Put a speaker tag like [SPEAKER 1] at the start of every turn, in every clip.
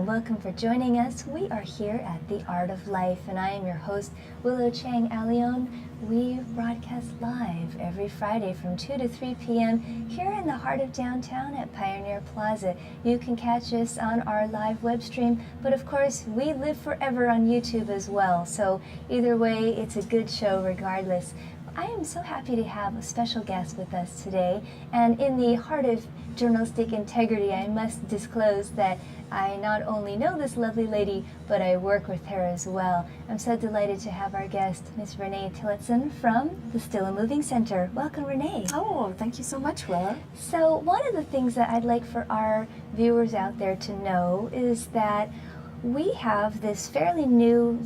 [SPEAKER 1] and welcome for joining us. We are here at The Art of Life, and I am your host, Willow Chang. We broadcast live every Friday from 2 to 3 p.m. here in the heart of downtown at Pioneer Plaza. You can catch us on our live web stream, but of course, we live forever on YouTube as well. So either way, it's a good show regardless. I am so happy to have a special guest with us today, and in the heart of journalistic integrity, I must disclose that I not only know this lovely lady, but I work with her as well. I'm so delighted to have our guest, Miss Renee Tillitson from the Still and Moving Center. Welcome, Renee.
[SPEAKER 2] Oh, thank you so much, Willow.
[SPEAKER 1] So one of the things that I'd like for our viewers out there to know is that we have this fairly new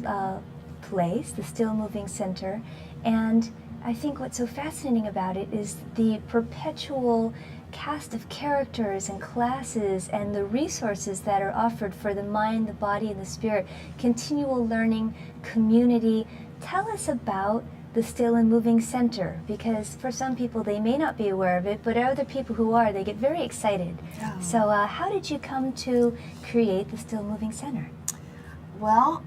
[SPEAKER 1] place, the Still and Moving Center, and I think what's so fascinating about it is the perpetual cast of characters and classes and the resources that are offered for the mind, the body, and the spirit. Continual learning, community. Tell us about the Still and Moving Center, because for some people they may not be aware of it, but other people who are, they get very excited. Oh. So how did you come to create the Still Moving Center?
[SPEAKER 2] Well,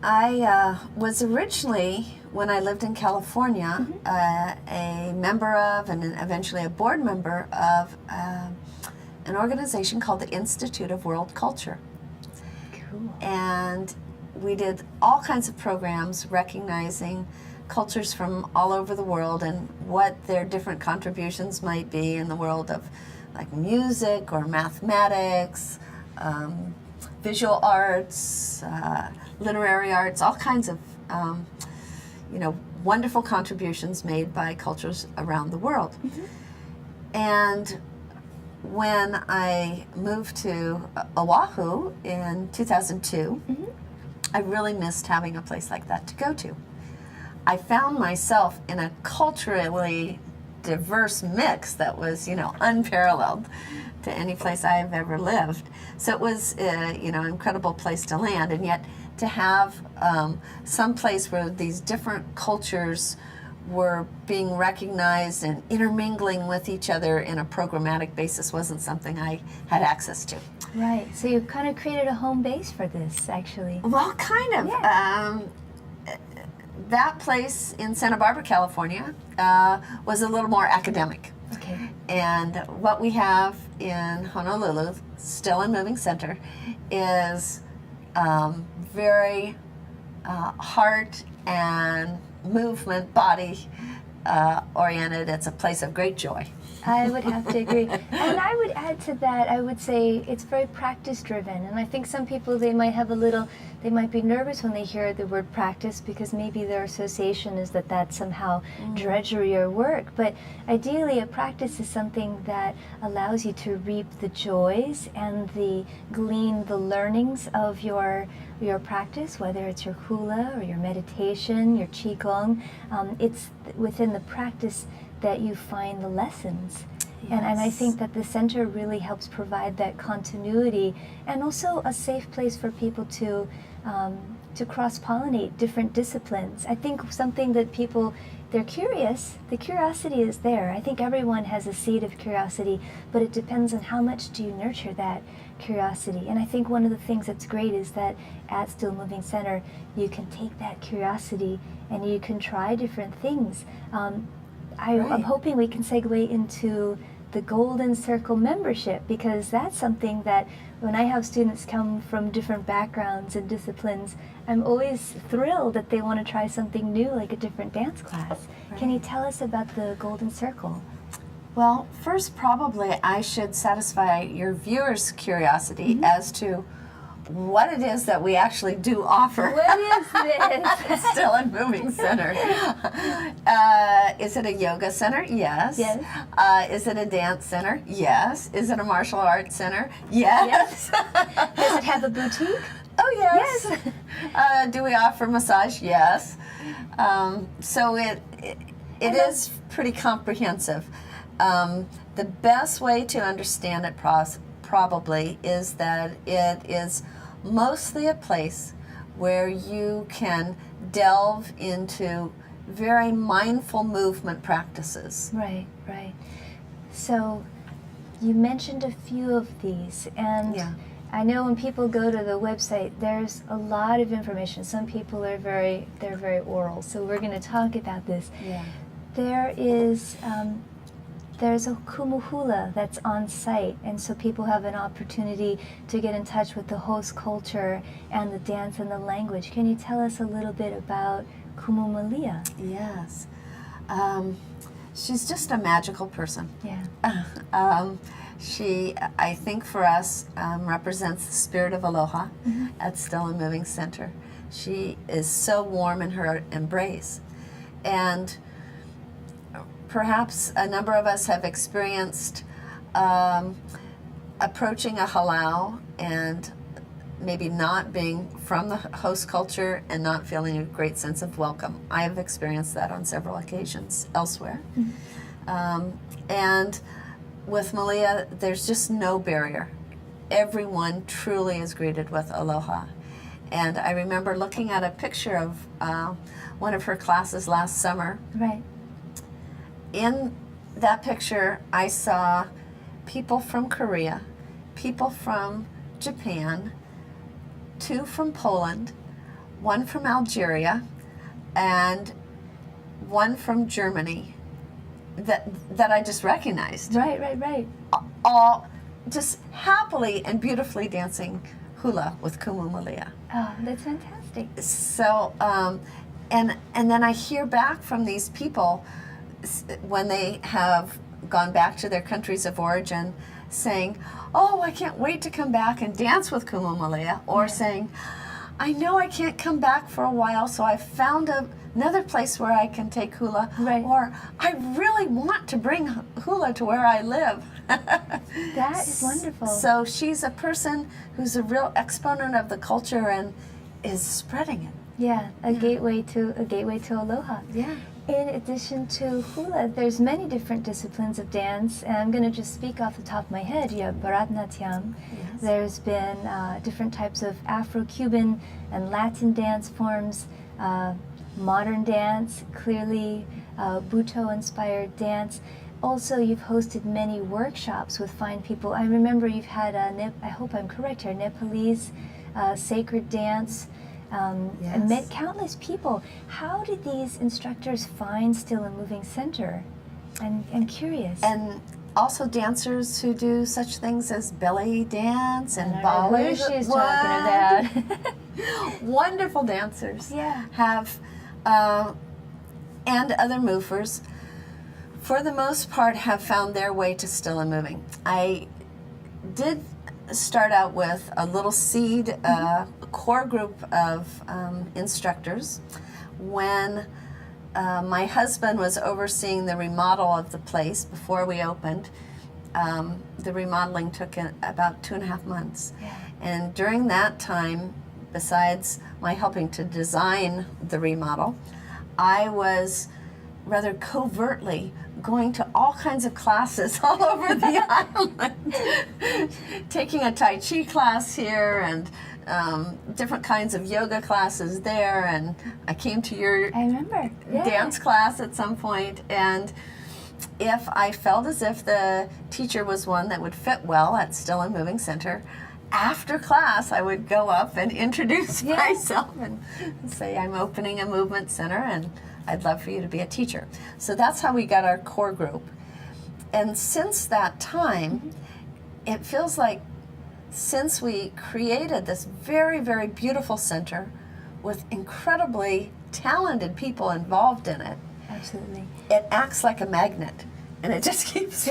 [SPEAKER 2] I was originally, when I lived in California, a member of, and eventually a board member of, an organization called the Institute of World Culture.
[SPEAKER 1] Cool.
[SPEAKER 2] And we did all kinds of programs recognizing cultures from all over the world and what their different contributions might be in the world of like music or mathematics, visual arts, literary arts, all kinds of wonderful contributions made by cultures around the world. And when I moved to Oahu in 2002, I really missed having a place like that to go to. I found myself in a culturally diverse mix that was, unparalleled to any place I've ever lived. So it was, an incredible place to land, and yet to have some place where these different cultures were being recognized and intermingling with each other in a programmatic basis wasn't something I had access to.
[SPEAKER 1] Right, so you kind of created a home base for this, actually.
[SPEAKER 2] Well, kind of. Yeah. That place in Santa Barbara, California, was a little more academic.
[SPEAKER 1] Okay.
[SPEAKER 2] And what we have in Honolulu, Still and Moving Center, is very heart and movement, body oriented. It's a place of great joy.
[SPEAKER 1] I would have to agree. And I would add to that, I would say it's very practice driven. And I think some people, they might be nervous when they hear the word practice because maybe their association is that that's somehow drudgery or work. But ideally, a practice is something that allows you to reap the joys and glean the learnings of your practice, whether it's your hula or your meditation, your qigong. It's within the practice that you find the lessons. Yes. And I think that the center really helps provide that continuity and also a safe place for people to cross-pollinate different disciplines. I think something that people, they're curious, the curiosity is there. I think everyone has a seed of curiosity, but it depends on how much do you nurture that curiosity. And I think one of the things that's great is that at Still Moving Center, you can take that curiosity and you can try different things. I'm hoping we can segue into the Golden Circle membership, because that's something that when I have students come from different backgrounds and disciplines, I'm always thrilled that they want to try something new, like a different dance class. Right. Can you tell us about the Golden Circle?
[SPEAKER 2] Well, first probably I should satisfy your viewers' curiosity as to what it is that we actually do offer.
[SPEAKER 1] What is this?
[SPEAKER 2] Still and Moving Center. Is it a yoga center? Yes.
[SPEAKER 1] Yes.
[SPEAKER 2] Is it a dance center? Yes. Is it a martial arts center? Yes.
[SPEAKER 1] Does it have a boutique?
[SPEAKER 2] Oh, yes. Yes. Do we offer massage? Yes. So it is pretty comprehensive. The best way to understand it probably is that it is mostly a place where you can delve into very mindful movement practices.
[SPEAKER 1] Right, right. So you mentioned a few of these, and I know when people go to the website, there's a lot of information. Some people are very oral, so we're going to talk about this.
[SPEAKER 2] Yeah.
[SPEAKER 1] There's a kumu hula that's on site, and so people have an opportunity to get in touch with the host culture and the dance and the language. Can you tell us a little bit about Kumu Malia?
[SPEAKER 2] Yes. She's just a magical person.
[SPEAKER 1] Yeah.
[SPEAKER 2] She, I think for us, represents the spirit of aloha at Still and Moving Center. She is so warm in her embrace. And perhaps a number of us have experienced approaching a halau and maybe not being from the host culture and not feeling a great sense of welcome. I have experienced that on several occasions elsewhere. And with Malia, there's just no barrier. Everyone truly is greeted with aloha. And I remember looking at a picture of one of her classes last summer.
[SPEAKER 1] Right.
[SPEAKER 2] In that picture, I saw people from Korea, people from Japan, 2 from Poland, 1 from Algeria, and 1 from Germany that I just recognized.
[SPEAKER 1] Right.
[SPEAKER 2] All just happily and beautifully dancing hula with Kumu Malia.
[SPEAKER 1] Oh, that's fantastic.
[SPEAKER 2] So, and then I hear back from these people when they have gone back to their countries of origin saying, oh, I can't wait to come back and dance with Kumu Malia, or saying, I know I can't come back for a while, so I found another place where I can take hula, or I really want to bring hula to where I live.
[SPEAKER 1] That is wonderful.
[SPEAKER 2] So she's a person who's a real exponent of the culture and is spreading it.
[SPEAKER 1] Yeah, a gateway to aloha.
[SPEAKER 2] Yeah.
[SPEAKER 1] In addition to hula, there's many different disciplines of dance, and I'm going to just speak off the top of my head. You have Bharatanatyam.
[SPEAKER 2] Yes.
[SPEAKER 1] There's been different types of Afro-Cuban and Latin dance forms, modern dance, clearly Buto-inspired dance. Also, you've hosted many workshops with fine people. I remember you've had, I hope I'm correct here, Nepalese sacred dance. And met countless people. How did these instructors find Still and Moving Center? I'm curious.
[SPEAKER 2] And also dancers who do such things as belly dance and
[SPEAKER 1] Bollywood.
[SPEAKER 2] Bollywood.
[SPEAKER 1] Who she's talking about.
[SPEAKER 2] Wonderful dancers.
[SPEAKER 1] Yeah.
[SPEAKER 2] Have, and other movers, for the most part, have found their way to Still and Moving. I did start out with a little seed core group of instructors when my husband was overseeing the remodel of the place before we opened. The remodeling took about 2.5 months.
[SPEAKER 1] Yeah.
[SPEAKER 2] And during that time, besides my helping to design the remodel, I was rather covertly going to all kinds of classes all over the island, taking a Tai Chi class here and different kinds of yoga classes there, and I came to your dance class at some point, and if I felt as if the teacher was one that would fit well at Still and Moving Center, after class I would go up and introduce myself and say, I'm opening a movement center and I'd love for you to be a teacher. So that's how we got our core group. And since that time, it feels like since we created this very, very beautiful center with incredibly talented people involved in it,
[SPEAKER 1] Absolutely.
[SPEAKER 2] it acts like a magnet. And it just keeps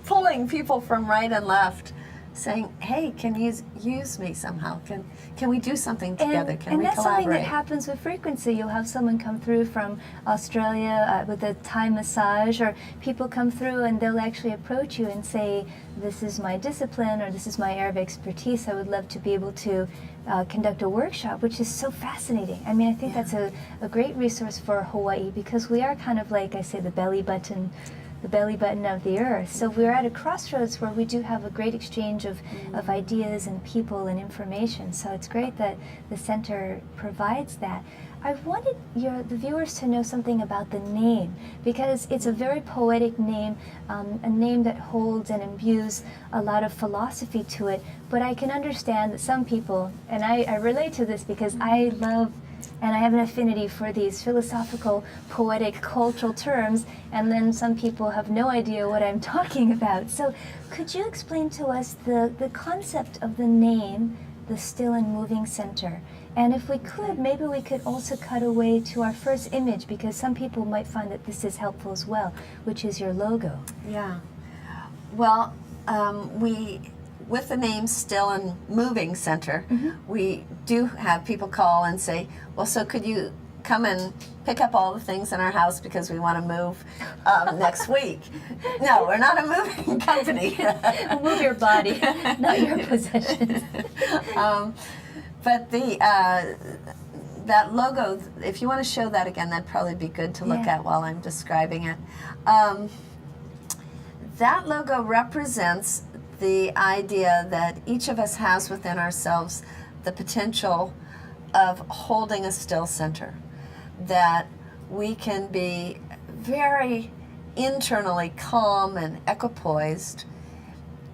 [SPEAKER 2] pulling people from right and left, saying, hey, can you use me somehow? Can we do something together? Can we collaborate?
[SPEAKER 1] And that's something that happens with frequency. You'll have someone come through from Australia with a Thai massage, or people come through and they'll actually approach you and say, this is my discipline, or this is my area of expertise. I would love to be able to conduct a workshop, which is so fascinating. I mean, I think that's a great resource for Hawaii, because we are kind of like, I say, the belly button of the earth. So we're at a crossroads where we do have a great exchange of ideas and people and information. So it's great that the center provides that. I wanted the viewers to know something about the name, because it's a very poetic name, a name that holds and imbues a lot of philosophy to it. But I can understand that some people, and I relate to this because I love and I have an affinity for these philosophical, poetic, cultural terms, and then some people have no idea what I'm talking about. So could you explain to us the concept of the name, the Still and Moving Center? And if we could, maybe we could also cut away to our first image, because some people might find that this is helpful as well, which is your logo.
[SPEAKER 2] Yeah. Well, with the name Still and Moving Center, we do have people call and say, well, so could you come and pick up all the things in our house because we want to move next week? No, we're not a moving company.
[SPEAKER 1] Move your body, not your possessions.
[SPEAKER 2] But that logo, if you want to show that again, that'd probably be good to look at while I'm describing it. That logo represents the idea that each of us has within ourselves the potential of holding a still center, that we can be very internally calm and equipoised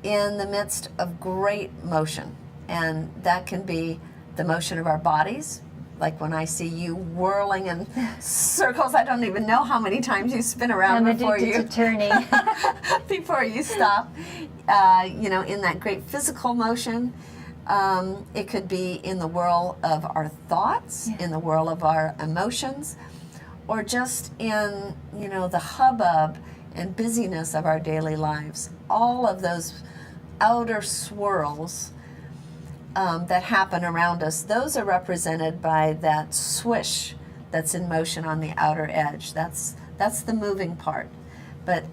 [SPEAKER 2] in the midst of great motion. And that can be the motion of our bodies, like when I see you whirling in circles. I don't even know how many times you spin around before you
[SPEAKER 1] turning.
[SPEAKER 2] before you stop. You know, in that great physical motion. It could be in the whirl of our thoughts, in the whirl of our emotions, or just in, you know, the hubbub and busyness of our daily lives. All of those outer swirls that happen around us, those are represented by that swish that's in motion on the outer edge. That's the moving part. But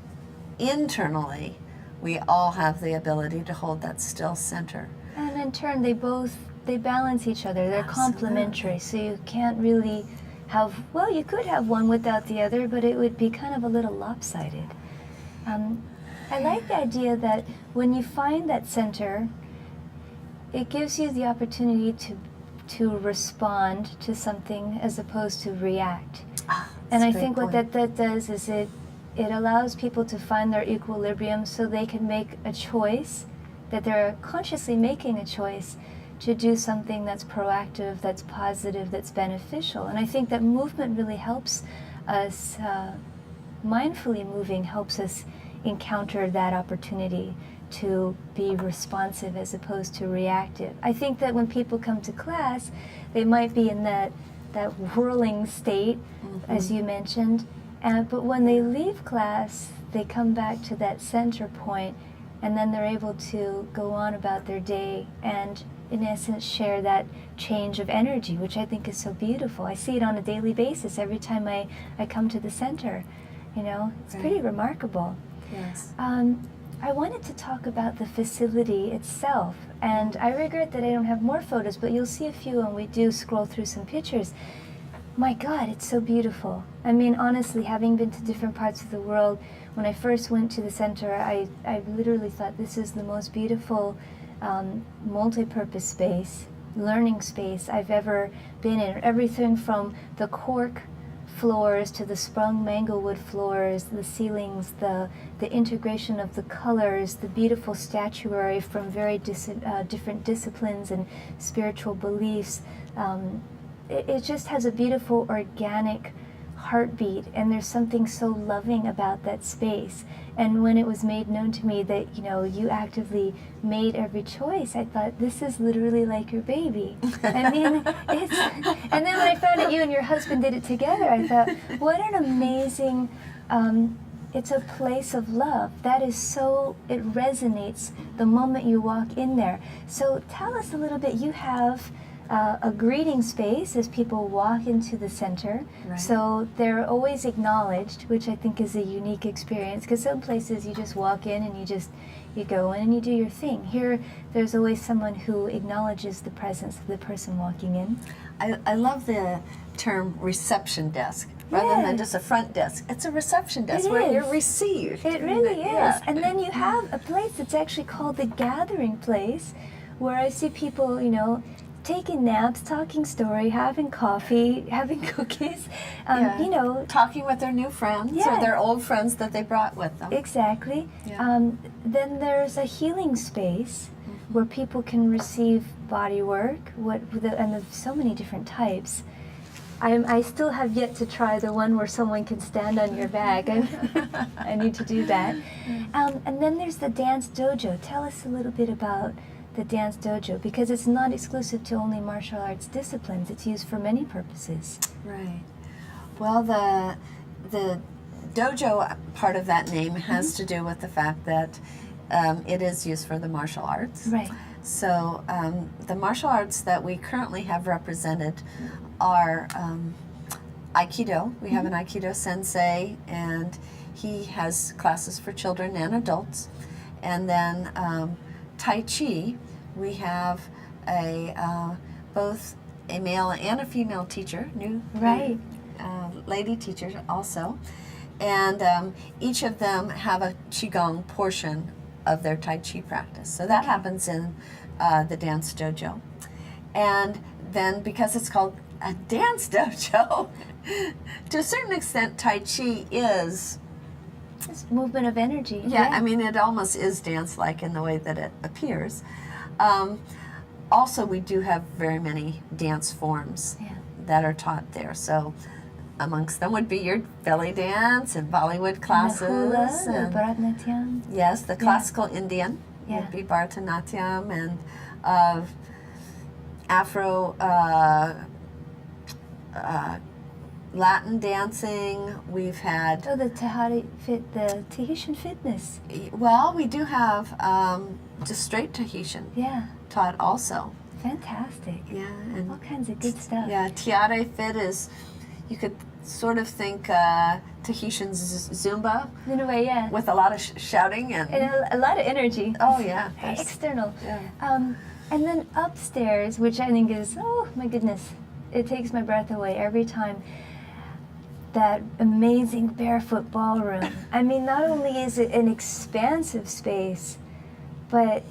[SPEAKER 2] internally, we all have the ability to hold that still center.
[SPEAKER 1] And in turn, they balance each other. They're complementary. So you can't really have, well, you could have one without the other, but it would be kind of a little lopsided. I like the idea that when you find that center, it gives you the opportunity to respond to something as opposed to react. And I think what that does is it allows people to find their equilibrium so they can make a choice, that they're consciously making a choice to do something that's proactive, that's positive, that's beneficial. And I think that movement really helps us, mindfully moving helps us encounter that opportunity to be responsive as opposed to reactive. I think that when people come to class, they might be in that whirling state, as you mentioned, but when they leave class, they come back to that center point, and then they're able to go on about their day and, in essence, share that change of energy, which I think is so beautiful. I see it on a daily basis every time I come to the center. You know, it's pretty remarkable.
[SPEAKER 2] Yes.
[SPEAKER 1] I wanted to talk about the facility itself, and I regret that I don't have more photos, but you'll see a few when we do scroll through some pictures. My God, it's so beautiful. I mean, honestly, having been to different parts of the world, when I first went to the center, I literally thought this is the most beautiful multi-purpose space, learning space I've ever been in. Everything from the cork floors to the sprung manglewood floors, the ceilings, the integration of the colors, the beautiful statuary from very different disciplines and spiritual beliefs. It just has a beautiful organic heartbeat, and there's something so loving about that space. And when it was made known to me that, you know, you actively made every choice, I thought, this is literally like your baby. I mean, and then when I found out you and your husband did it together, I thought, what an amazing, it's a place of love. That is so, it resonates the moment you walk in there. So tell us a little bit. You have a greeting space as people walk into the center. Right. So they're always acknowledged, which I think is a unique experience, because some places you just walk in and you go in and you do your thing. Here, there's always someone who acknowledges the presence of the person walking in.
[SPEAKER 2] I love the term reception desk. Rather than just a front desk, it's a reception desk where you're received.
[SPEAKER 1] It really is. And then you have a place that's actually called the gathering place, where I see people, you know, taking naps, talking story, having coffee, having cookies,
[SPEAKER 2] Yeah.
[SPEAKER 1] you know.
[SPEAKER 2] Talking with their new friends
[SPEAKER 1] Yeah.
[SPEAKER 2] or their old friends that they brought with them.
[SPEAKER 1] Exactly.
[SPEAKER 2] Yeah.
[SPEAKER 1] Then there's a healing space where people can receive body work, and there's so many different types. I still have yet to try the one where someone can stand on your back. I need to do that. And then there's the dance dojo. Tell us a little bit about the dance dojo, because it's not exclusive to only martial arts disciplines. It's used for many purposes.
[SPEAKER 2] Right. Well, the dojo part of that name has to do with the fact that it is used for the martial arts.
[SPEAKER 1] Right.
[SPEAKER 2] So the martial arts that we currently have represented are Aikido. We have an Aikido sensei, and he has classes for children and adults. And then Tai Chi, we have both a male and a female teacher, new lady teachers also. And each of them have a Qigong portion of their Tai Chi practice. So that happens in the dance dojo. And then because it's called a dance dojo, to a certain extent Tai Chi is...
[SPEAKER 1] It's movement of energy.
[SPEAKER 2] Yeah, I mean it almost is dance-like in the way that it appears. Also, we do have very many dance forms that are taught there. So amongst them would be your belly dance and Bollywood classes.
[SPEAKER 1] And the hula, the Bharatanatyam.
[SPEAKER 2] Yes, the classical Indian would be Bharatanatyam, and Afro Latin dancing. We've had
[SPEAKER 1] the Tahitian fitness.
[SPEAKER 2] Well, we do have just straight Tahitian taught also.
[SPEAKER 1] Fantastic.
[SPEAKER 2] Yeah, and
[SPEAKER 1] all kinds of good stuff.
[SPEAKER 2] Yeah, Tiare Fit is, you could sort of think Tahitian Zumba.
[SPEAKER 1] In a way, yeah.
[SPEAKER 2] With a lot of shouting and
[SPEAKER 1] a lot of energy.
[SPEAKER 2] Oh yeah.
[SPEAKER 1] External.
[SPEAKER 2] Yeah.
[SPEAKER 1] And then upstairs, which I think is, oh my goodness, it takes my breath away every time. That amazing barefoot ballroom. I mean, not only is it an expansive space, but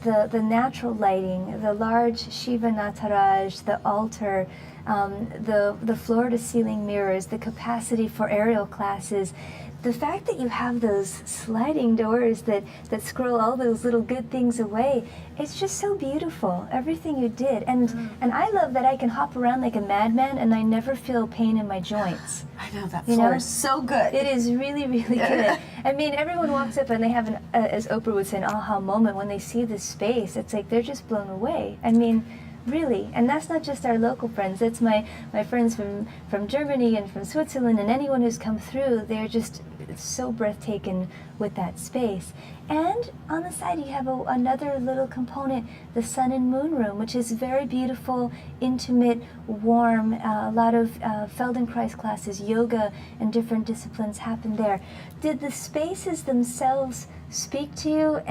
[SPEAKER 1] the natural lighting, the large Shiva Nataraj, the altar, the floor-to-ceiling mirrors, the capacity for aerial classes, the fact that you have those sliding doors that scroll all those little good things away, it's just so beautiful, everything you did. And I love that I can hop around like a madman and I never feel pain in my joints.
[SPEAKER 2] I know, that floor is so good.
[SPEAKER 1] It is really, really good. I mean, everyone walks up and they have an, as Oprah would say, an aha moment when they see this space. It's like they're just blown away. I mean, really. And that's not just our local friends. That's my friends from Germany and from Switzerland, and anyone who's come through, they're just so breathtaking with that space. And on the side, you have another little component, the sun and moon room, which is very beautiful, intimate, warm. A lot of Feldenkrais classes, yoga, and different disciplines happen there. Did the spaces themselves speak to you,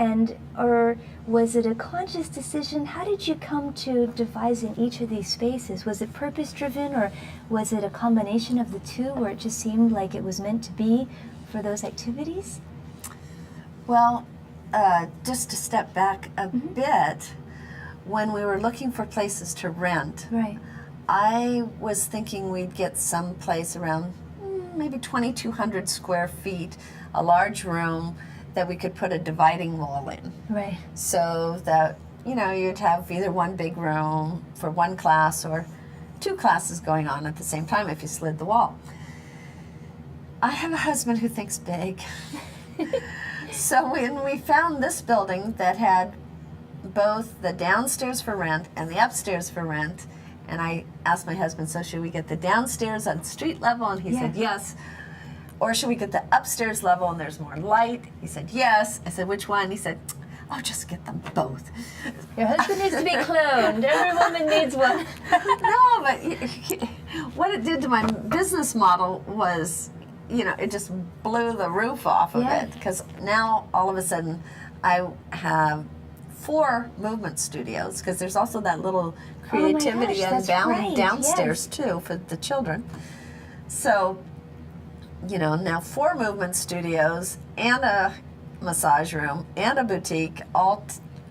[SPEAKER 1] or was it a conscious decision? How did you come to devising each of these spaces? Was it purpose-driven, or was it a combination of the two, where it just seemed like it was meant to be for those activities?
[SPEAKER 2] Well, just to step back a bit, when we were looking for places to rent, I was thinking we'd get some place around maybe 2,200 square feet, a large room that we could put a dividing wall in.
[SPEAKER 1] Right.
[SPEAKER 2] So that, you'd have either one big room for one class or two classes going on at the same time if you slid the wall. I have a husband who thinks big. So when we found this building that had both the downstairs for rent and the upstairs for rent, and I asked my husband, so should we get the downstairs on street level? And he said yes. Or should we get the upstairs level and there's more light? He said yes. I said, which one? He said, oh, just get them both.
[SPEAKER 1] Your husband needs to be cloned. Every woman needs one.
[SPEAKER 2] No, but what it did to my business model was, it just blew the roof off of it. Because now, all of a sudden, I have 4 movement studios, because there's also that little creativity and downstairs too for the children. So, now 4 movement studios and a massage room and a boutique, all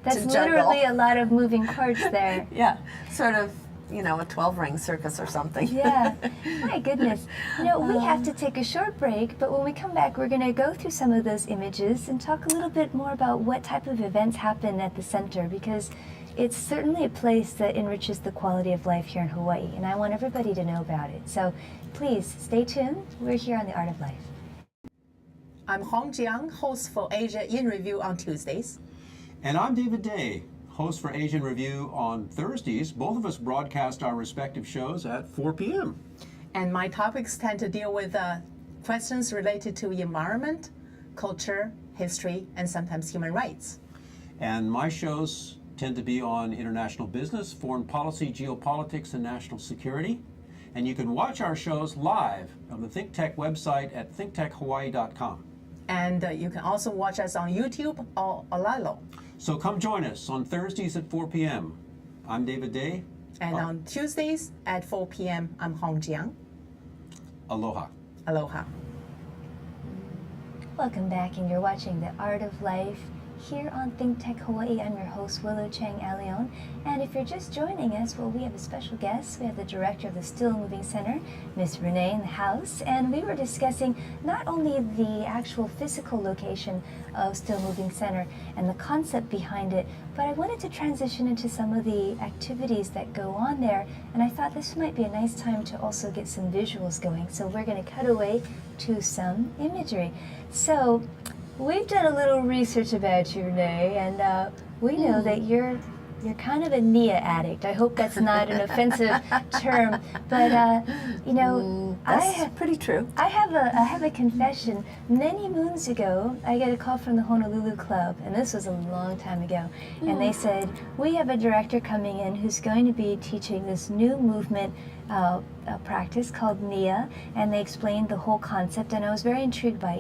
[SPEAKER 1] That's
[SPEAKER 2] to juggle.
[SPEAKER 1] literally a lot of moving parts there.
[SPEAKER 2] Yeah, sort of, a 12-ring circus or something.
[SPEAKER 1] Yeah, my goodness. We have to take a short break, but when we come back, we're going to go through some of those images and talk a little bit more about what type of events happen at the center, because it's certainly a place that enriches the quality of life here in Hawaii, and I want everybody to know about it. So please stay tuned. We're here on The Art of Life.
[SPEAKER 3] I'm Hong Jiang, host for Asia in Review on Tuesdays.
[SPEAKER 4] And I'm David Day, host for Asian Review on Thursdays. Both of us broadcast our respective shows at 4 p.m.
[SPEAKER 3] And my topics tend to deal with questions related to environment, culture, history, and sometimes human rights.
[SPEAKER 4] And my shows tend to be on international business, foreign policy, geopolitics, and national security. And you can watch our shows live on the ThinkTech website at thinktechhawaii.com.
[SPEAKER 3] And you can also watch us on YouTube or Olalo.
[SPEAKER 4] So come join us on Thursdays at 4 p.m. I'm David Day.
[SPEAKER 3] And on Tuesdays at 4 p.m., I'm Hong Jiang.
[SPEAKER 4] Aloha.
[SPEAKER 3] Aloha.
[SPEAKER 1] Welcome back, and you're watching The Art of Life here on Think Tech Hawaii. I'm your host, Willow Chang Alion. And if you're just joining us, well, we have a special guest. We have the director of the Still Moving Center, Miss Renee, in the house. And we were discussing not only the actual physical location of Still Moving Center and the concept behind it, but I wanted to transition into some of the activities that go on there. And I thought this might be a nice time to also get some visuals going. So we're going to cut away to some imagery. So we've done a little research about you, Renee, and we know that you're kind of a Nia addict. I hope that's not an offensive term, but
[SPEAKER 2] That's pretty true.
[SPEAKER 1] I have a confession. Many moons ago, I got a call from the Honolulu Club, and this was a long time ago, and they said, we have a director coming in who's going to be teaching this new movement practice called Nia, and they explained the whole concept, and I was very intrigued by,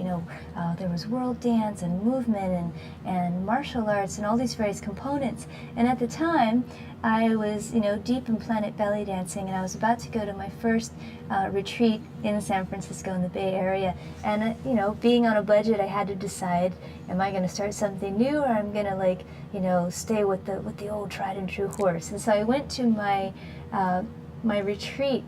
[SPEAKER 1] there was world dance and movement and martial arts and all these various components. And at the time, I was, deep in planet belly dancing, and I was about to go to my first retreat in San Francisco in the Bay Area. And, being on a budget, I had to decide, am I going to start something new, or I'm going to, stay with the old tried and true horse? And so I went to my retreat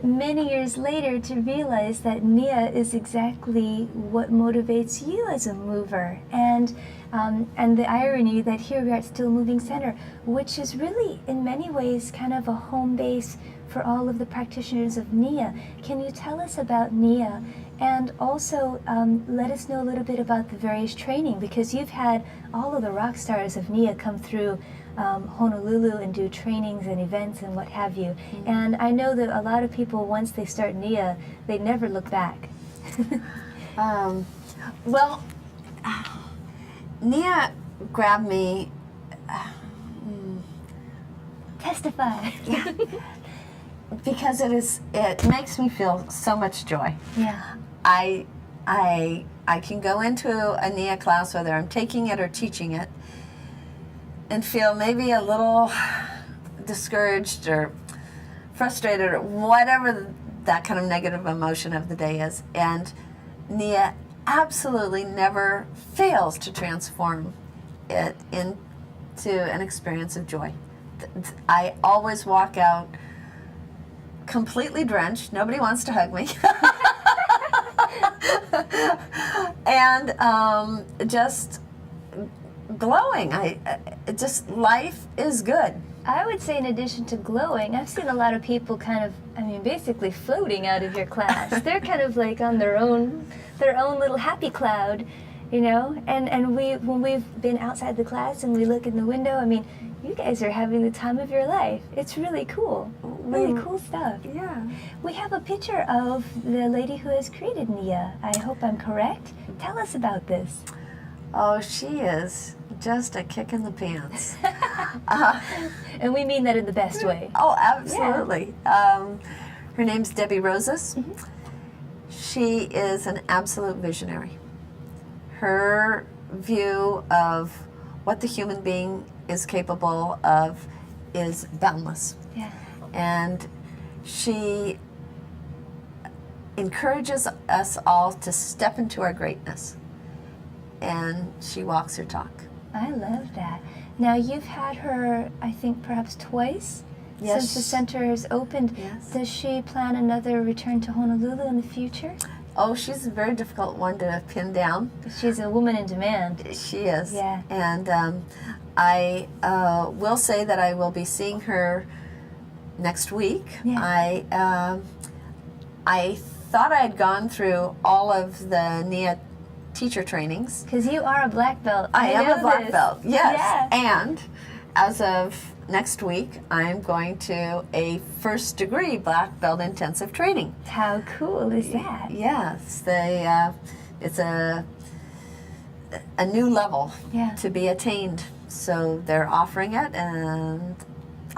[SPEAKER 1] many years later to realize that Nia is exactly what motivates you as a mover, and the irony that here we are at Still Moving Center, which is really in many ways kind of a home base for all of the practitioners of Nia. Can you tell us about Nia, and also let us know a little bit about the various training, because you've had all of the rock stars of Nia come through Honolulu and do trainings and events and what have you. And I know that a lot of people, once they start Nia, they never look back.
[SPEAKER 2] Nia grabbed me.
[SPEAKER 1] Testify.
[SPEAKER 2] Yeah. Because it makes me feel so much joy.
[SPEAKER 1] Yeah.
[SPEAKER 2] I can go into a Nia class, whether I'm taking it or teaching it, and feel maybe a little discouraged or frustrated or whatever that kind of negative emotion of the day is. And Nia absolutely never fails to transform it into an experience of joy. I always walk out completely drenched. Nobody wants to hug me. And just glowing. Life is good.
[SPEAKER 1] I would say, in addition to glowing, I've seen a lot of people basically floating out of your class. They're kind of like on their own little happy cloud, and when we've been outside the class and we look in the window, you guys are having the time of your life. It's really cool. Really cool stuff.
[SPEAKER 2] Yeah.
[SPEAKER 1] We have a picture of the lady who has created Nia. I hope I'm correct. Tell us about this.
[SPEAKER 2] Oh, she is just a kick in the pants.
[SPEAKER 1] And we mean that in the best way.
[SPEAKER 2] Oh, absolutely. Yeah. Her name's Debbie Rosas. Mm-hmm. She is an absolute visionary. Her view of what the human being is capable of is boundless.
[SPEAKER 1] Yeah.
[SPEAKER 2] And she encourages us all to step into our greatness. And she walks her talk.
[SPEAKER 1] I love that. Now, you've had her, I think, perhaps twice since the center is opened.
[SPEAKER 2] Yes.
[SPEAKER 1] Does she plan another return to Honolulu in the future?
[SPEAKER 2] Oh, she's a very difficult one to pin down.
[SPEAKER 1] She's a woman in demand.
[SPEAKER 2] She is.
[SPEAKER 1] Yeah.
[SPEAKER 2] And I will say that I will be seeing her next week.
[SPEAKER 1] Yeah.
[SPEAKER 2] I thought I had gone through all of the NIA teacher trainings.
[SPEAKER 1] Because you are a black belt.
[SPEAKER 2] I am
[SPEAKER 1] know
[SPEAKER 2] a black
[SPEAKER 1] this.
[SPEAKER 2] belt, yes.
[SPEAKER 1] Yeah.
[SPEAKER 2] And as of next week, I'm going to a first degree black belt intensive training.
[SPEAKER 1] How cool is that?
[SPEAKER 2] Yes, it's a new level
[SPEAKER 1] Yeah.
[SPEAKER 2] to be attained. So they're offering it, and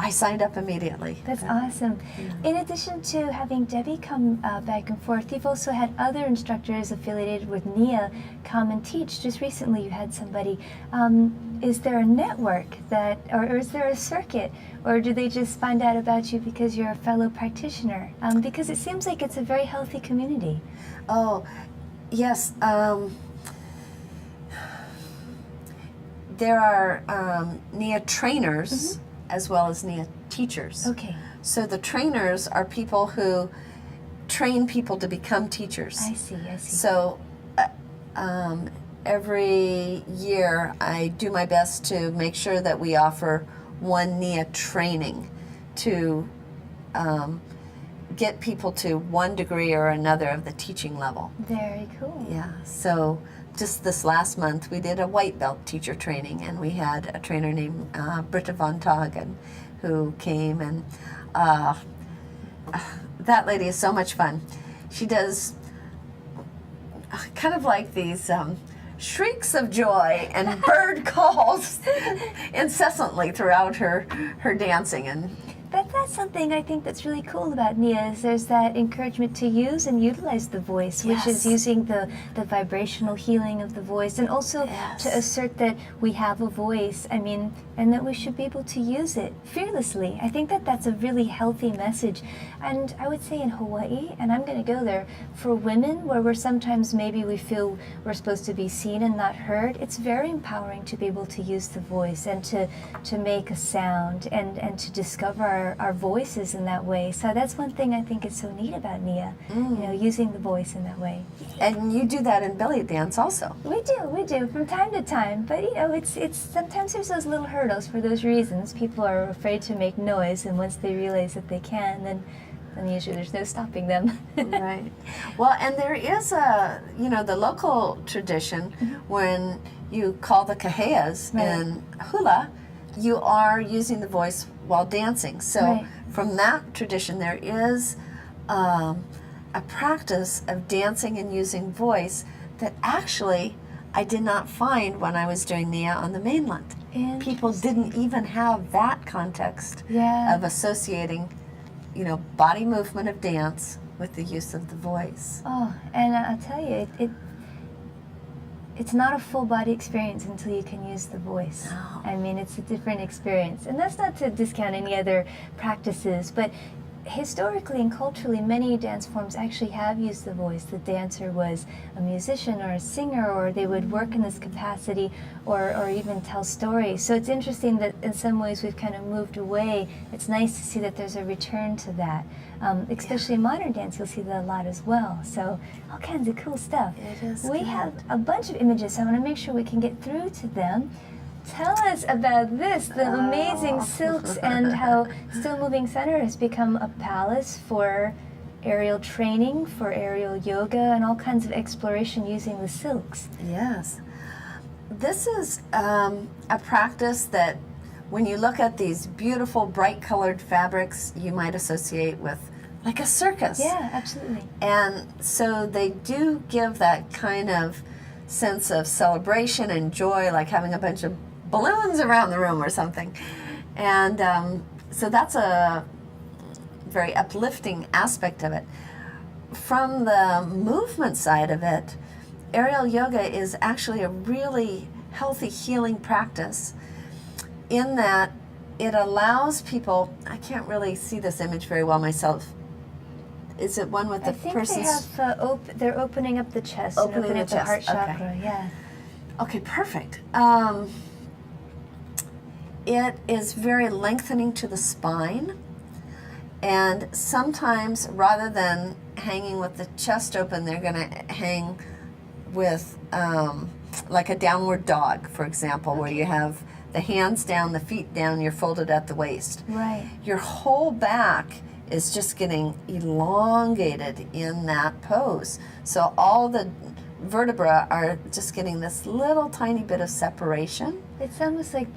[SPEAKER 2] I signed up immediately.
[SPEAKER 1] That's awesome. In addition to having Debbie come back and forth, you've also had other instructors affiliated with NIA come and teach. Just recently you had somebody. Is there a network that, or is there a circuit, or do they just find out about you because you're a fellow practitioner? Because it seems like it's a very healthy community.
[SPEAKER 2] Oh, yes. There are NIA trainers as well as NIA teachers.
[SPEAKER 1] Okay.
[SPEAKER 2] So the trainers are people who train people to become teachers.
[SPEAKER 1] I see, I see.
[SPEAKER 2] So every year I do my best to make sure that we offer one NIA training to get people to one degree or another of the teaching level.
[SPEAKER 1] Very cool.
[SPEAKER 2] Yeah, so just this last month we did a white belt teacher training, and we had a trainer named Britta von Tagen who came, and that lady is so much fun. She does kind of like these shrieks of joy and bird calls incessantly throughout her dancing, and
[SPEAKER 1] That's something I think that's really cool about NIA is there's that encouragement to use and utilize the voice, which is using the vibrational healing of the voice, and also to assert that we have a voice, and that we should be able to use it fearlessly. I think that that's a really healthy message. And I would say in Hawaii, and I'm going to go there, for women where we're sometimes maybe we feel we're supposed to be seen and not heard, it's very empowering to be able to use the voice and to make a sound and to discover our voices in that way. So that's one thing I think is so neat about NIA, using the voice in that way.
[SPEAKER 2] And you do that in belly dance also.
[SPEAKER 1] We do from time to time, but it's sometimes there's those little hurdles for those reasons. People are afraid to make noise, and once they realize that they can, then usually there's no stopping them.
[SPEAKER 2] Right. Well, and there is the local tradition when you call the kaheas in hula, you are using the voice while dancing. So from that tradition, there is a practice of dancing and using voice that actually I did not find when I was doing NIA on the mainland. People didn't even have that context of associating, body movement of dance with the use of the voice.
[SPEAKER 1] Oh, and I'll tell you, it's not a full body experience until you can use the voice.
[SPEAKER 2] No.
[SPEAKER 1] It's a different experience. And that's not to discount any other practices, but historically and culturally, many dance forms actually have used the voice. The dancer was a musician or a singer, or they would work in this capacity or even tell stories. So it's interesting that in some ways we've kind of moved away. It's nice to see that there's a return to that. Especially in modern dance, you'll see that a lot as well. So all kinds of cool stuff.
[SPEAKER 2] It is
[SPEAKER 1] We
[SPEAKER 2] good.
[SPEAKER 1] have a bunch of images, so I want to make sure we can get through to them. Tell us about this, the amazing silks, and how Still Moving Center has become a palace for aerial training, for aerial yoga, and all kinds of exploration using the silks.
[SPEAKER 2] Yes. This is a practice that when you look at these beautiful bright colored fabrics, you might associate with like a circus.
[SPEAKER 1] Yeah, absolutely.
[SPEAKER 2] And so they do give that kind of sense of celebration and joy, like having a bunch of balloons around the room or something. And so that's a very uplifting aspect of it. From the movement side of it, aerial yoga is actually a really healthy healing practice in that it allows people, I can't really see this image very well myself. Is it one with the
[SPEAKER 1] I think
[SPEAKER 2] person's...
[SPEAKER 1] they have, they're opening up the chest and opening up the heart chakra, yeah.
[SPEAKER 2] Okay, perfect. it is very lengthening to the spine. And sometimes, rather than hanging with the chest open, they're going to hang with like a downward dog, for example, where you have the hands down, the feet down, you're folded at the waist.
[SPEAKER 1] Right.
[SPEAKER 2] Your whole back is just getting elongated in that pose. So all the vertebrae are just getting this little tiny bit of separation.
[SPEAKER 1] It's almost like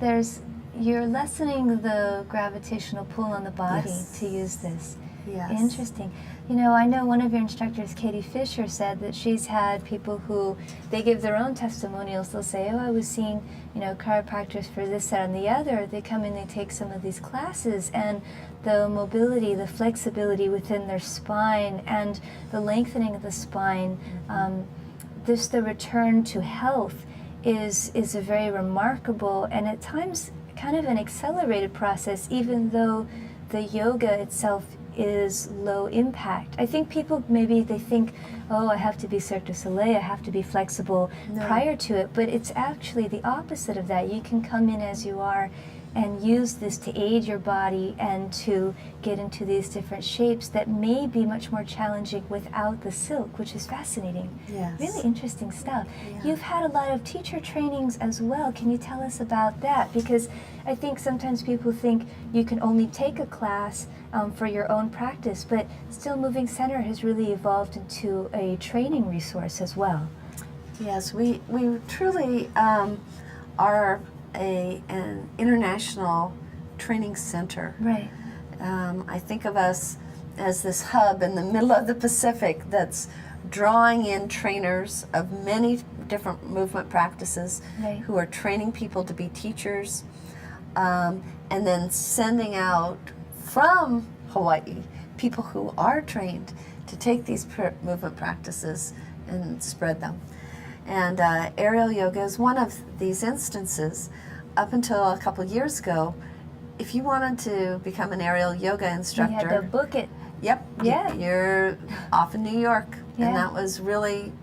[SPEAKER 1] you're lessening the gravitational pull on the body
[SPEAKER 2] Yes.
[SPEAKER 1] to use this.
[SPEAKER 2] Yes.
[SPEAKER 1] Interesting. You know, I know one of your instructors, Katie Fisher, said that she's had people who, they give their own testimonials. They'll say, oh, I was seeing, chiropractors for this, that, and the other. They come in, they take some of these classes, and the mobility, the flexibility within their spine, and the lengthening of the spine, the return to health is a very remarkable, and at times kind of an accelerated process, even though the yoga itself is low impact. I think people maybe they think, oh, I have to be Cirque du Soleil, I have to be flexible prior to it, but it's actually the opposite of that. You can come in as you are and use this to aid your body and to get into these different shapes that may be much more challenging without the silk, which is fascinating.
[SPEAKER 2] Yes.
[SPEAKER 1] Really interesting stuff.
[SPEAKER 2] Yeah.
[SPEAKER 1] You've had a lot of teacher trainings as well. Can you tell us about that? Because I think sometimes people think you can only take a class for your own practice, but Still Moving Center has really evolved into a training resource as well.
[SPEAKER 2] Yes, we truly are an international training center.
[SPEAKER 1] Right.
[SPEAKER 2] I think of us as this hub in the middle of the Pacific that's drawing in trainers of many different movement practices who are training people to be teachers, and then sending out from Hawaii people who are trained to take these movement practices and spread them. And aerial yoga is one of these instances. Up until a couple years ago, if you wanted to become an aerial yoga instructor,
[SPEAKER 1] You had to book it.
[SPEAKER 2] Yep.
[SPEAKER 1] Yeah.
[SPEAKER 2] You're off in New York,
[SPEAKER 1] Yeah.
[SPEAKER 2] and that was really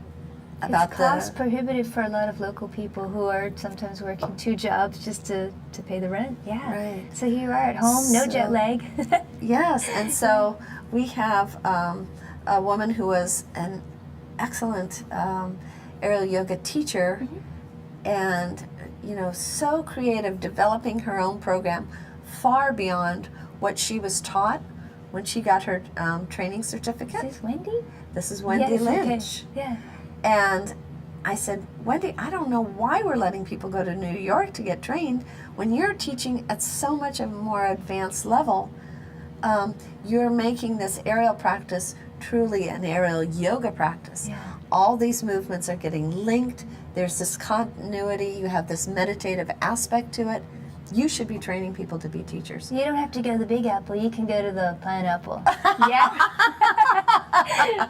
[SPEAKER 2] about
[SPEAKER 1] It's cost prohibitive for a lot of local people who are sometimes working 2 jobs just to pay the rent. Yeah.
[SPEAKER 2] Right.
[SPEAKER 1] So here you are at home, no jet lag.
[SPEAKER 2] Yes, and so we have a woman who was an excellent aerial yoga teacher, and so creative, developing her own program far beyond what she was taught when she got her training certificate.
[SPEAKER 1] Is this Wendy?
[SPEAKER 2] This is Wendy
[SPEAKER 1] Yes, okay.
[SPEAKER 2] Lynch.
[SPEAKER 1] Yeah.
[SPEAKER 2] And I said, Wendy, I don't know why we're letting people go to New York to get trained when you're teaching at so much of a more advanced level. You're making this aerial practice truly an aerial yoga practice.
[SPEAKER 1] Yeah.
[SPEAKER 2] All these movements are getting linked. There's this continuity. You have this meditative aspect to it. You should be training people to be teachers.
[SPEAKER 1] You don't have to go to the Big Apple. You can go to the Pineapple. Yeah.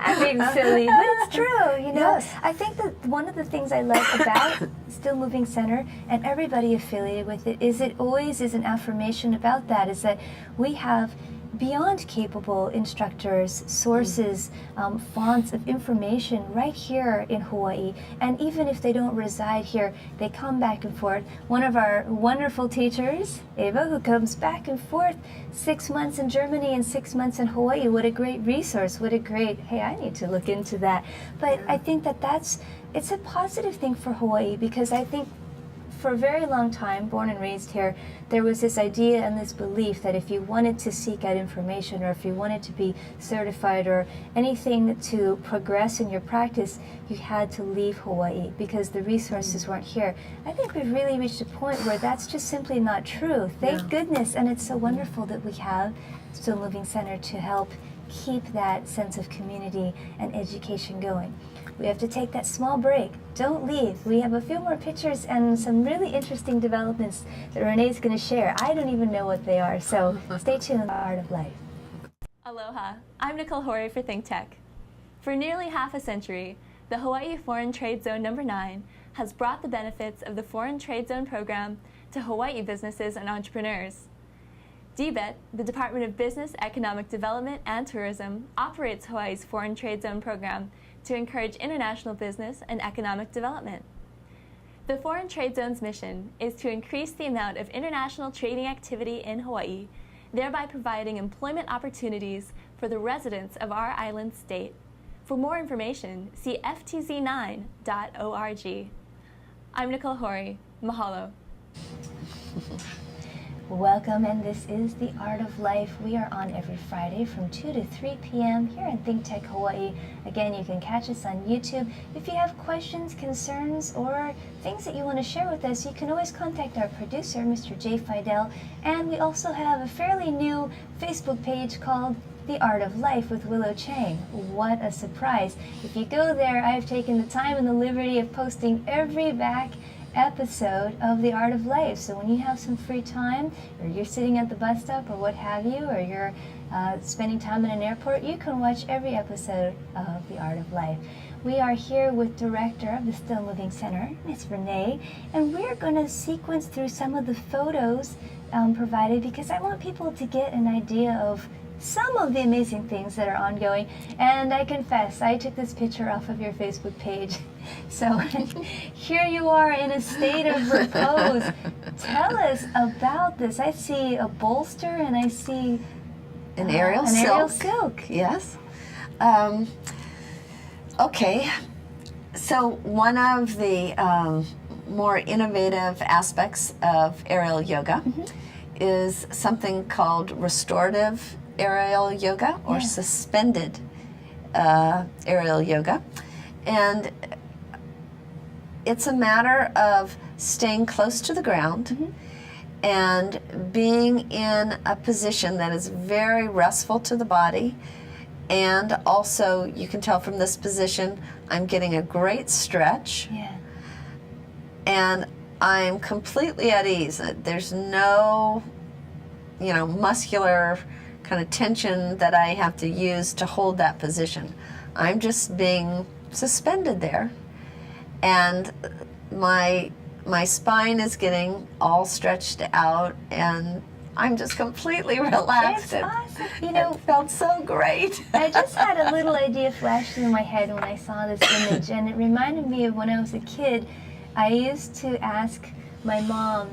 [SPEAKER 1] I'm being silly, but it's true,
[SPEAKER 2] Yes.
[SPEAKER 1] I think that one of the things I like about Still Moving Center and everybody affiliated with it is it always is an affirmation about that, is that we have beyond capable instructors, sources, fonts of information right here in Hawaii. And even if they don't reside here, they come back and forth. One of our wonderful teachers, Ava, who comes back and forth 6 months in Germany and 6 months in Hawaii. What a great resource. What a great, hey, I need to look into that. But I think it's a positive thing for Hawaii, because I think for a very long time, born and raised here, there was this idea and this belief that if you wanted to seek out information, or if you wanted to be certified, or anything to progress in your practice, you had to leave Hawaii because the resources weren't here. I think we've really reached a point where that's just simply not true. Thank goodness, and it's so wonderful that we have Still Moving Center to help keep that sense of community and education going. We have to take that small break. Don't leave. We have a few more pictures and some really interesting developments that Renee's going to share. I don't even know what they are, so stay tuned on The Art of Life.
[SPEAKER 5] Aloha, I'm Nicole Horry for ThinkTech. For nearly half a century, the Hawaii Foreign Trade Zone No. 9 has brought the benefits of the Foreign Trade Zone program to Hawaii businesses and entrepreneurs. DBET, the Department of Business, Economic Development, and Tourism, operates Hawaii's Foreign Trade Zone program to encourage international business and economic development. The Foreign Trade Zone's mission is to increase the amount of international trading activity in Hawaii, thereby providing employment opportunities for the residents of our island state. For more information, see ftz9.org. I'm Nicole Hori. Mahalo.
[SPEAKER 1] Welcome, and this is The Art of Life. We are on every Friday from 2 to 3 p.m. here in Think Tech Hawaii. Again, you can catch us on YouTube. If you have questions, concerns, or things that you want to share with us, you can always contact our producer, Mr. Jay Fidel. And we also have a fairly new Facebook page called The Art of Life with Willow Chang. What a surprise. If you go there, I've taken the time and the liberty of posting every back episode of The Art of Life. So when you have some free time, or you're sitting at the bus stop or what have you, or you're spending time in an airport, you can watch every episode of The Art of Life. We are here with Director of the Still Moving Center, Miss Renee, and we're going to sequence through some of the photos provided because I want people to get an idea of some of the amazing things that are ongoing. And I confess, I took this picture off of your Facebook page. So here you are in a state of repose. Tell us about this. I see a bolster and I see
[SPEAKER 2] An aerial
[SPEAKER 1] an
[SPEAKER 2] silk.
[SPEAKER 1] aerial silk.
[SPEAKER 2] Yes. Okay. So one of the more innovative aspects of aerial yoga is something called restorative aerial yoga or suspended aerial yoga. And it's a matter of staying close to the ground and being in a position that is very restful to the body. And also, you can tell from this position, I'm getting a great stretch.
[SPEAKER 1] Yeah.
[SPEAKER 2] And I'm completely at ease. There's no, muscular kind of tension that I have to use to hold that position. I'm just being suspended there. And my spine is getting all stretched out, and I'm just completely relaxed.
[SPEAKER 1] It's awesome.
[SPEAKER 2] It felt so great.
[SPEAKER 1] I just had a little idea flash through my head when I saw this image, and it reminded me of when I was a kid. I used to ask my mom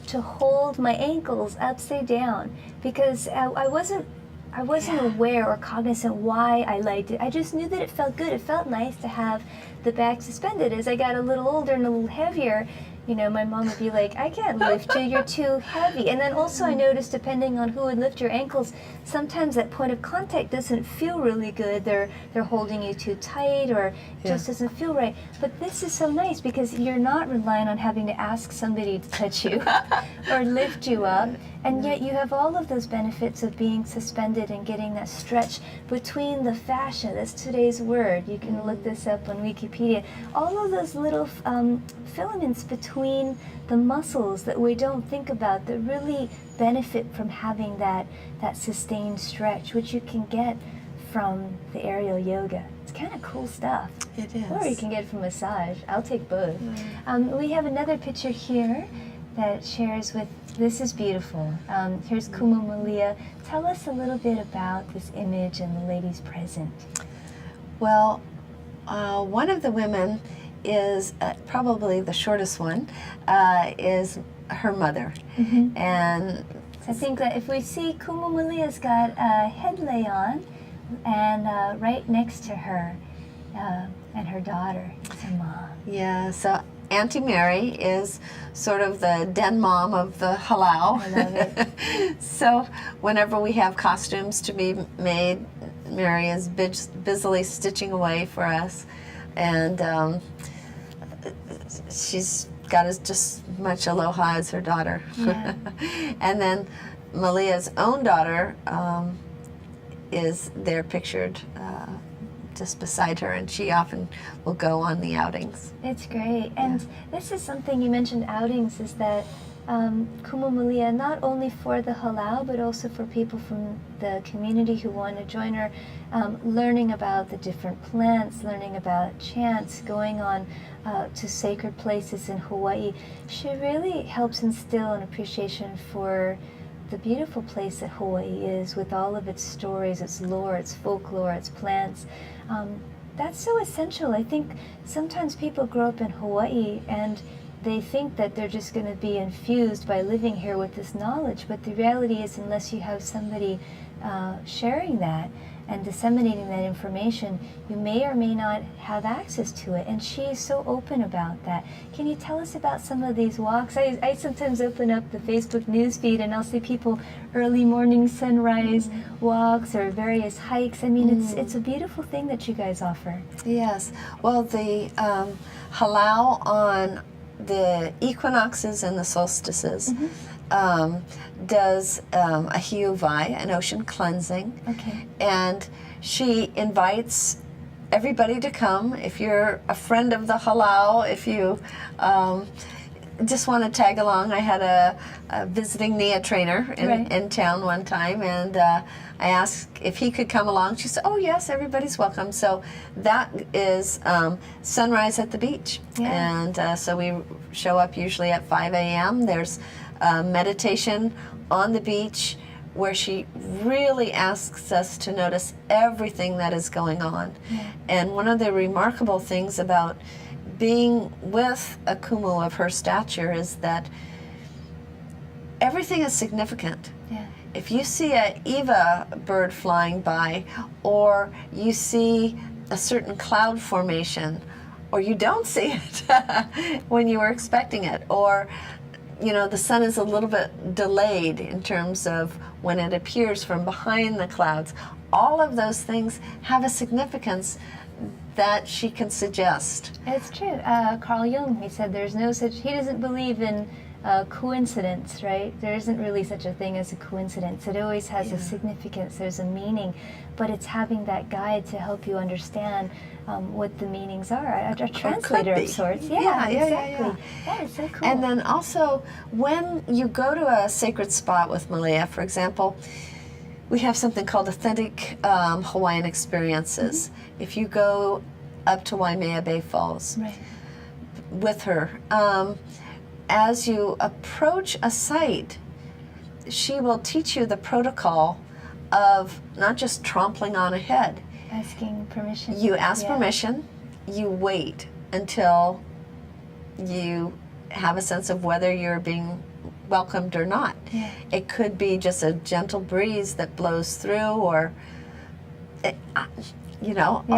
[SPEAKER 1] to hold my ankles upside down because I wasn't aware or cognizant why I liked it. I just knew that it felt good. It felt nice to have the back suspended. As I got a little older and a little heavier, my mom would be like, I can't lift you, you're too heavy. And then also I noticed, depending on who would lift your ankles, sometimes that point of contact doesn't feel really good. They're holding you too tight or just doesn't feel right. But this is so nice because you're not relying on having to ask somebody to touch you or lift you up. And yet you have all of those benefits of being suspended and getting that stretch between the fascia. That's today's word. You can look this up on Wikipedia. All of those little filaments between the muscles that we don't think about that really benefit from having that sustained stretch, which you can get from the aerial yoga. It's kind of cool stuff.
[SPEAKER 2] It is.
[SPEAKER 1] Or you can get it from massage. I'll take both. We have another picture here that shares with, this is beautiful. Here's Kumu Malia. Tell us a little bit about this image and the ladies present.
[SPEAKER 2] Well, one of the women is probably the shortest one, is her mother. And
[SPEAKER 1] I think that if we see Kumu Malia's got a head lay on, and right next to her, and her daughter is her mom.
[SPEAKER 2] yeah, so Auntie Mary is sort of the den mom of the halau.
[SPEAKER 1] I love it.
[SPEAKER 2] So whenever we have costumes to be made, Mary is busily stitching away for us. And she's got as just much aloha as her daughter.
[SPEAKER 1] Yeah.
[SPEAKER 2] And then Malia's own daughter is there pictured just beside her, and she often will go on the outings.
[SPEAKER 1] It's great. And this is something you mentioned, outings, is that Kumu Malia, not only for the halau, but also for people from the community who want to join her, learning about the different plants, learning about chants, going on to sacred places in Hawaii. She really helps instill an appreciation for the beautiful place that Hawaii is, with all of its stories, its lore, its folklore, its plants. That's so essential. I think sometimes people grow up in Hawaii and they think that they're just going to be infused by living here with this knowledge, but the reality is unless you have somebody sharing that and disseminating that information, you may or may not have access to it. And she is so open about that. Can you tell us about some of these walks? I sometimes open up the Facebook news feed and I'll see people early morning sunrise walks or various hikes. I mean, it's a beautiful thing that you guys offer.
[SPEAKER 2] Yes. Well, the halau on the equinoxes and the solstices does a hiuvai, an ocean cleansing.
[SPEAKER 1] Okay.
[SPEAKER 2] And she invites everybody to come. If you're a friend of the halau, if you just want to tag along. I had a visiting NIA trainer in town one time, and I asked if he could come along. She said, "Oh yes, everybody's welcome." So that is sunrise at the beach, and so we show up usually at 5 a.m. There's meditation on the beach where she really asks us to notice everything that is going on. And one of the remarkable things about being with a kumu of her stature is that everything is significant. If you see a Eva bird flying by, or you see a certain cloud formation, or you don't see it when you were expecting it, or you know, the sun is a little bit delayed in terms of when it appears from behind the clouds, all of those things have a significance that she can suggest.
[SPEAKER 1] It's true. Carl Jung, he said there's no such, he doesn't believe in coincidence, right? There isn't really such a thing as a coincidence. It always has a significance, there's a meaning, but it's having that guide to help you understand what the meanings are. A translator of sorts. Exactly. That is so cool.
[SPEAKER 2] And then also, when you go to a sacred spot with Malia, for example, we have something called Authentic Hawaiian Experiences. If you go up to Waimea Bay Falls with her, as you approach a site, she will teach you the protocol of not just trampling on ahead.
[SPEAKER 1] Asking permission.
[SPEAKER 2] You ask permission, you wait until you have a sense of whether you're being welcomed or not. It could be just a gentle breeze that blows through, or you know, you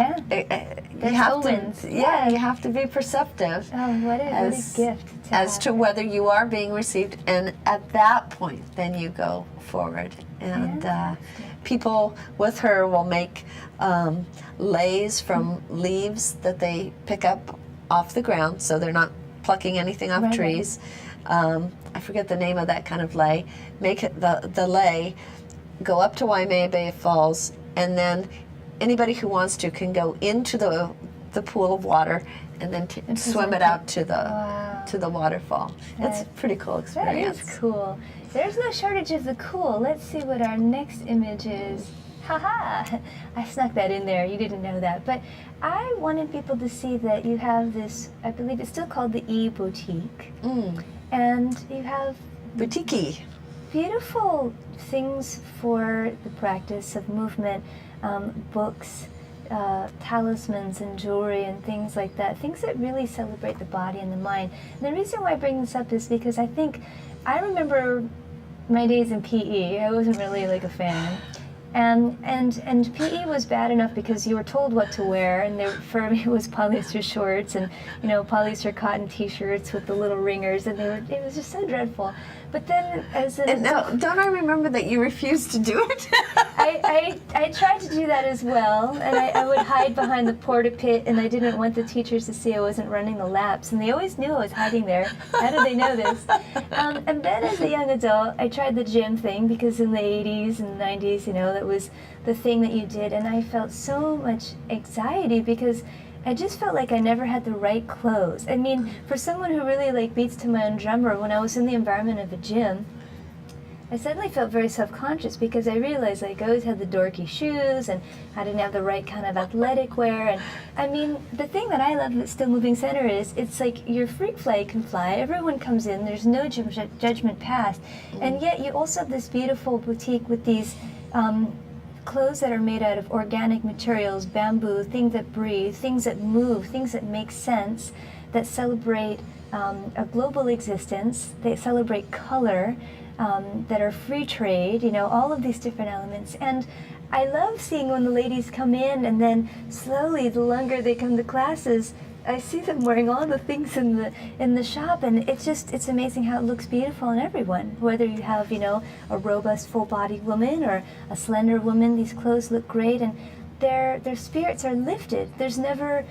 [SPEAKER 2] have to, you have to be perceptive.
[SPEAKER 1] Oh, what a gift
[SPEAKER 2] as to whether you are being received, and at that point, then you go forward. And people with her will make leis from leaves that they pick up off the ground, so they're not plucking anything off trees. I forget the name of that kind of lei. Make it the lei, go up to Waimea Bay Falls, and then anybody who wants to can go into the pool of water and then swim it out to the waterfall. It's a pretty cool experience.
[SPEAKER 1] That is cool. There's no shortage of the cool. Let's see what our next image is. Haha! I snuck that in there. You didn't know that. But I wanted people to see that you have this, I believe it's still called the E-Boutique. And you have
[SPEAKER 2] boutique
[SPEAKER 1] beautiful things for the practice of movement, books, talismans and jewelry and things like that, things that really celebrate the body and the mind. And the reason why I bring this up is because I remember my days in PE. I wasn't really like a fan. And PE was bad enough because you were told what to wear, and for me it was polyester shorts and polyester cotton T-shirts with the little ringers, and it was just so dreadful. But then as an adult,
[SPEAKER 2] don't I remember that you refused to do it?
[SPEAKER 1] I tried to do that as well, and I would hide behind the porta pit, and I didn't want the teachers to see I wasn't running the laps, and they always knew I was hiding there. How did they know this? And then as a young adult, I tried the gym thing, because in the 80s and 90s, that was the thing that you did, and I felt so much anxiety because I just felt like I never had the right clothes. I mean, for someone who really beats to my own drummer, when I was in the environment of a gym, I suddenly felt very self-conscious because I realized I always had the dorky shoes and I didn't have the right kind of athletic wear. And I mean, the thing that I love at Still Moving Center is it's like your freak flag can fly. Everyone comes in. There's no judgment passed. And yet you also have this beautiful boutique with these clothes that are made out of organic materials, bamboo, things that breathe, things that move, things that make sense, that celebrate a global existence, they celebrate color, that are free trade, you know, all of these different elements. And I love seeing when the ladies come in, and then slowly, the longer they come to classes, I see them wearing all the things in the shop, and it's amazing how it looks beautiful on everyone. Whether you have, you know, a robust, full-bodied woman or a slender woman, these clothes look great, and their spirits are lifted. There's never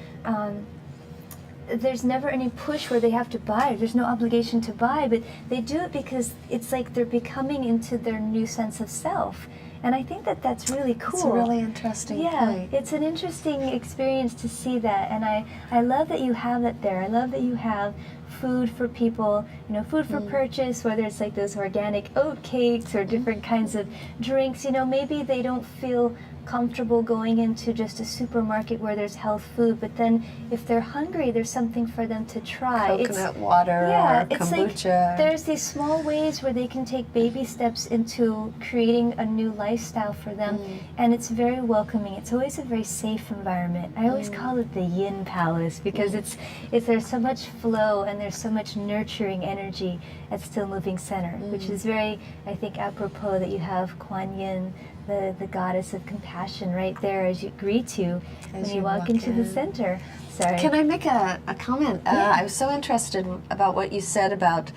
[SPEAKER 1] any push where they have to buy. There's no obligation to buy, but they do it because it's like they're becoming into their new sense of self. And I think that that's really cool.
[SPEAKER 2] It's a really interesting point.
[SPEAKER 1] It's an interesting experience to see that, and I love that you have it there. I love that you have food for people, you know, food for purchase, whether it's like those organic oat cakes or different kinds of drinks. You know, maybe they don't feel comfortable going into just a supermarket where there's health food, but then if they're hungry, there's something for them to try.
[SPEAKER 2] Coconut water or
[SPEAKER 1] it's
[SPEAKER 2] kombucha.
[SPEAKER 1] like there's these small ways where they can take baby steps into creating a new lifestyle for them, and it's very welcoming. It's always a very safe environment. I always call it the Yin Palace because it's there's so much flow and there's so much nurturing energy at Still Moving Center, which is very, I think, apropos that you have Kuan Yin, the goddess of compassion, right there as you greet you when you walk into the center. Sorry.
[SPEAKER 2] Can I make a comment?
[SPEAKER 1] Yeah.
[SPEAKER 2] I was so interested about what you said about